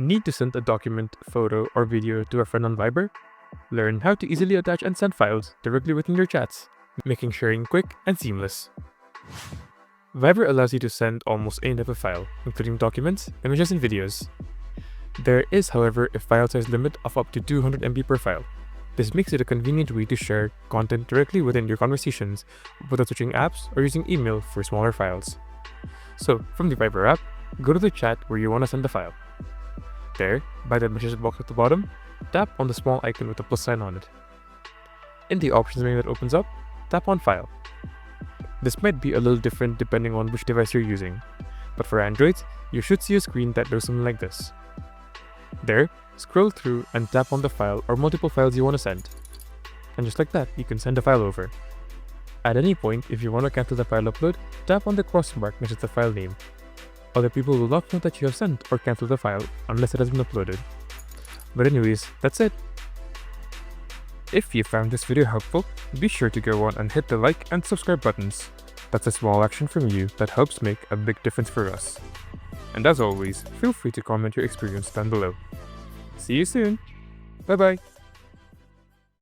Need to send a document, photo, or video to a friend on Viber? Learn how to easily attach and send files directly within your chats, making sharing quick and seamless. Viber allows you to send almost any type of file, including documents, images, and videos. There is, however, a file size limit of up to 200 MB per file. This makes it a convenient way to share content directly within your conversations without switching apps or using email for smaller files. So, from the Viber app, go to the chat where you want to send the file. There, by the message box at the bottom, tap on the small icon with the plus sign on it. In the options menu that opens up, tap on File. This might be a little different depending on which device you're using, but for Androids, you should see a screen that looks something like this. There, scroll through and tap on the file or multiple files you want to send. And just like that, you can send a file over. At any point, if you want to cancel the file upload, tap on the cross mark next to the file name. Other people will not know that you have sent or canceled the file unless it has been uploaded. But anyways, that's it. If you found this video helpful, be sure to go on and hit the like and subscribe buttons. That's a small action from you that helps make a big difference for us. And as always, feel free to comment your experience down below. See you soon. Bye bye.